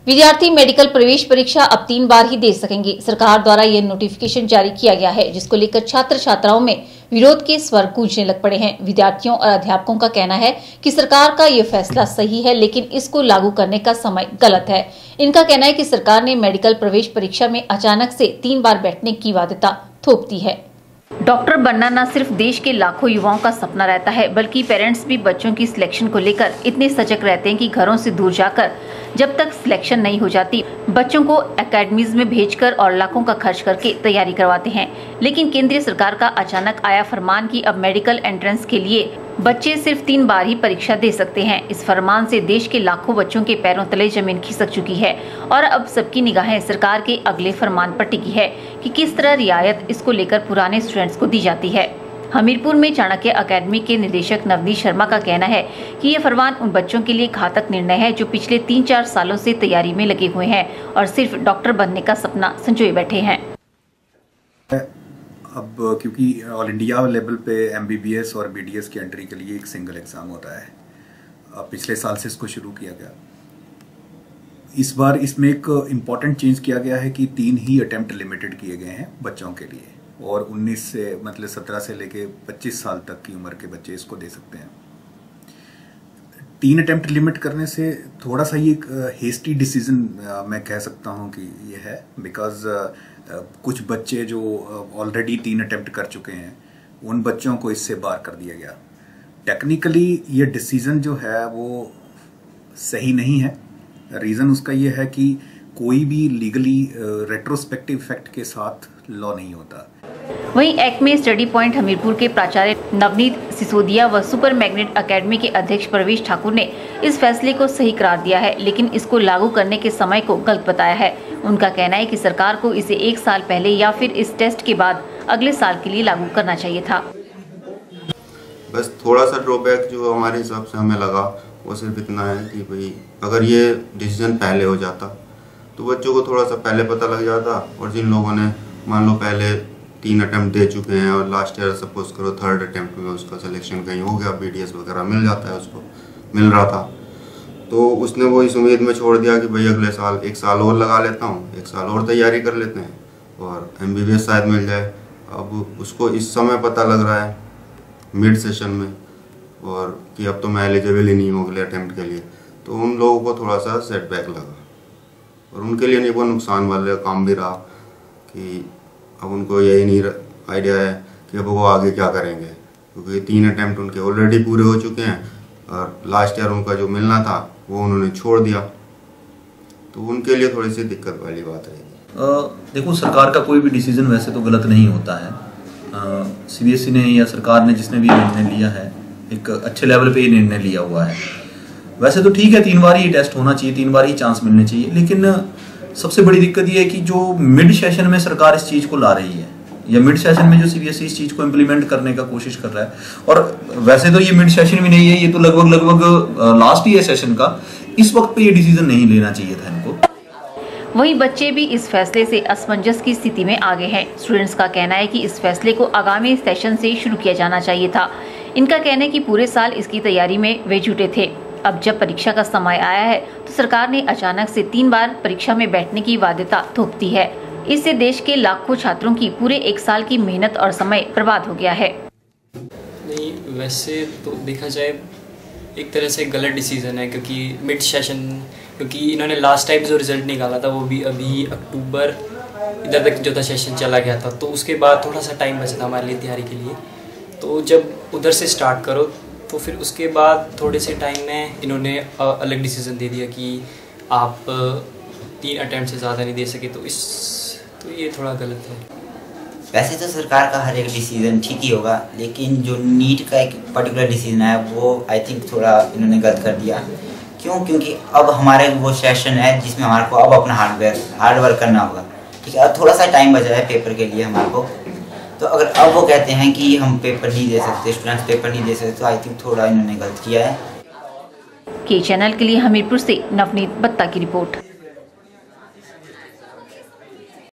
विद्यार्थी मेडिकल प्रवेश परीक्षा अब 3 बार ही दे सकेंगे। सरकार द्वारा यह नोटिफिकेशन जारी किया गया है, जिसको लेकर छात्र छात्राओं में विरोध के स्वर गूंजने लग पड़े हैं। विद्यार्थियों और अध्यापकों का कहना है कि सरकार का ये फैसला सही है, लेकिन इसको लागू करने का समय गलत है। इनका कहना है कि सरकार ने मेडिकल प्रवेश परीक्षा में अचानक से 3 बार बैठने की बाध्यता थोप दी है। डॉक्टर बनना न सिर्फ देश के लाखों युवाओं का सपना रहता है, बल्कि पेरेंट्स भी बच्चों की सिलेक्शन को लेकर इतने सजग रहते हैं कि घरों से दूर जाकर जब तक सिलेक्शन नहीं हो जाती, बच्चों को एकेडमीज में भेजकर और लाखों का खर्च करके तैयारी करवाते हैं। लेकिन केंद्रीय सरकार का अचानक आया फरमान कि अब मेडिकल एंट्रेंस के लिए बच्चे सिर्फ 3 बार ही परीक्षा दे सकते हैं। इस फरमान से देश के लाखों बच्चों के पैरों तले जमीन खिसक चुकी है और अब सबकी निगाहें सरकार के अगले फरमान पर टिकी है कि किस तरह रियायत इसको लेकर पुराने स्टूडेंट्स को दी जाती है। हमीरपुर में चाणक्य अकेडमी के निदेशक नवनीत शर्मा का कहना है कि ये फरमान उन बच्चों के लिए घातक निर्णय है जो पिछले 3-4 सालों से तैयारी में लगे हुए हैं और सिर्फ डॉक्टर बनने का सपना संजोए बैठे हैं। अब क्योंकि ऑल इंडिया लेवल पे MBBS और BDS की एंट्री के लिए एक सिंगल एग्ज़ाम होता है, पिछले साल से इसको शुरू किया गया। इस बार इसमें एक इम्पॉर्टेंट चेंज किया गया है कि 3 ही अटेम्प्ट लिमिटेड किए गए हैं बच्चों के लिए, और 19 से मतलब 17 से लेके 25 साल तक की उम्र के बच्चे इसको दे सकते हैं। 3 अटेम्प्ट लिमिट करने से थोड़ा सा ये एक हेस्टी डिसीजन मैं कह सकता हूँ कि ये है, बिकॉज कुछ बच्चे जो ऑलरेडी 3 अटेम्प्ट कर चुके हैं उन बच्चों को इससे बाहर कर दिया गया। टेक्निकली ये डिसीजन जो है वो सही नहीं है। रीज़न उसका ये है कि कोई भी लीगली रेट्रोस्पेक्टिव इफेक्ट के साथ लॉ नहीं होता। वहीं एक्मे स्टडी पॉइंट हमीरपुर के प्राचार्य नवनीत सिसोदिया व सुपर मैग्नेट अकेडमी के अध्यक्ष प्रवेश ठाकुर ने इस फैसले को सही करार दिया है, लेकिन इसको लागू करने के समय को गलत बताया है। उनका कहना है कि सरकार को इसे 1 साल पहले या फिर इस टेस्ट के बाद अगले साल के लिए लागू करना चाहिए था। बस थोड़ा सा ड्रॉबैक जो हमारे हिसाब से हमें लगा वो सिर्फ इतना है कि भाई अगर ये डिसीजन पहले हो जाता तो बच्चों को थोड़ा सा पहले पता लग जाता, और जिन लोगों ने मान लो पहले 3 अटेम्प्ट दे चुके हैं और लास्ट ईयर सपोज करो 3rd अटेम्प्ट में उसका सिलेक्शन कहीं हो गया, BDS वगैरह मिल जाता है, उसको मिल रहा था, तो उसने वो इस उम्मीद में छोड़ दिया कि भाई अगले साल 1 साल और लगा लेता हूँ, 1 साल और तैयारी कर लेते हैं और MBBS शायद मिल जाए। अब उसको इस समय पता लग रहा है मिड सेशन में और कि अब तो मैं एलिजिबल ही नहीं हूँ अगले अटेम्प्ट के लिए, तो उन लोगों को थोड़ा सा सेटबैक लगा और उनके लिए नहीं वो नुकसान वाले काम भी रहा कि अब उनको यही नहीं आइडिया है कि अब वो आगे क्या करेंगे, क्योंकि 3 अटेम्प्ट उनके ऑलरेडी पूरे हो चुके हैं और लास्ट ईयर उनका जो मिलना था वो उन्होंने छोड़ दिया, तो उनके लिए थोड़ी सी दिक्कत वाली बात रहेगी। देखो, सरकार का कोई भी डिसीजन वैसे तो गलत नहीं होता है। CBSE ने या सरकार ने जिसने भी निर्णय लिया है एक अच्छे लेवल पे ये निर्णय लिया हुआ है। वैसे तो ठीक है, 3 बार ही टेस्ट होना चाहिए, 3 बार ही चांस मिलने चाहिए, लेकिन सबसे बड़ी दिक्कत ये है कि जो मिड सेशन में सरकार इस चीज को ला रही है या मिड सेशन में जो CBSE इस चीज को इम्प्लीमेंट करने का कोशिश कर रहा है, और वैसे तो ये मिड सेशन भी नहीं है, ये तो लगभग लास्ट ही है सेशन का, इस वक्त पे ये डिसीजन नहीं लेना चाहिए था इनको। वहीं बच्चे भी इस फैसले से असमंजस की स्थिति में आ गए हैं। स्टूडेंट्स का कहना है कि इस फैसले को आगामी सेशन से शुरू किया जाना चाहिए था। इनका कहना है कि पूरे साल इसकी तैयारी में वे जुटे थे। अब जब परीक्षा का समय आया है तो सरकार ने अचानक से 3 बार परीक्षा में बैठने की बाध्यता थोप दी है। इससे देश के लाखों छात्रों की पूरे 1 साल की मेहनत और समय बर्बाद हो गया है। नहीं, वैसे तो देखा जाए एक तरह से गलत डिसीजन है, क्योंकि मिड सेशन, क्योंकि इन्होंने लास्ट टाइम जो रिजल्ट निकाला था वो भी अभी अक्टूबर इधर तक जो था सेशन चला गया था, तो उसके बाद थोड़ा सा टाइम बचा था हमारे लिए तैयारी के लिए। तो जब उधर से स्टार्ट करो तो फिर उसके बाद थोड़े से टाइम में इन्होंने अलग डिसीजन दे दिया कि आप 3 अटेम्प्ट से ज़्यादा नहीं दे सके, तो ये थोड़ा गलत है। वैसे तो सरकार का हर एक डिसीजन ठीक ही होगा, लेकिन जो नीट का एक पर्टिकुलर डिसीजन है वो आई थिंक थोड़ा इन्होंने गलत कर दिया। क्यों? क्योंकि अब हमारे वो सेशन है जिसमें हमारे को अब अपना हार्ड वर्क करना होगा, ठीक है। अब थोड़ा सा टाइम बचा है पेपर के लिए हमारे को, तो अगर अब वो कहते हैं कि हम पेपर नहीं दे सकते, स्टूडेंट्स पेपर नहीं दे सकते, तो आई थिंक थोड़ा इन्होंने गलत किया है। के चैनल के लिए हमीरपुर से नवनीत बत्ता की रिपोर्ट।